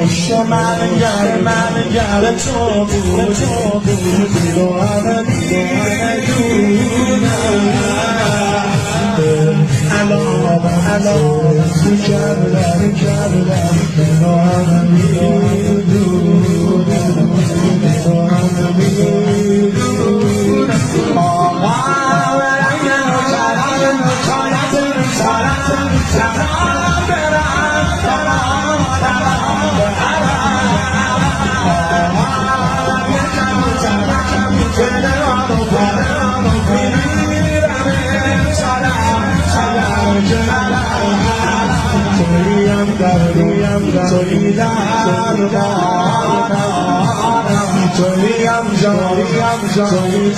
پشت من گر تو بود رو همه میدونم الان تو کردم رو همه میدونم آقا تویم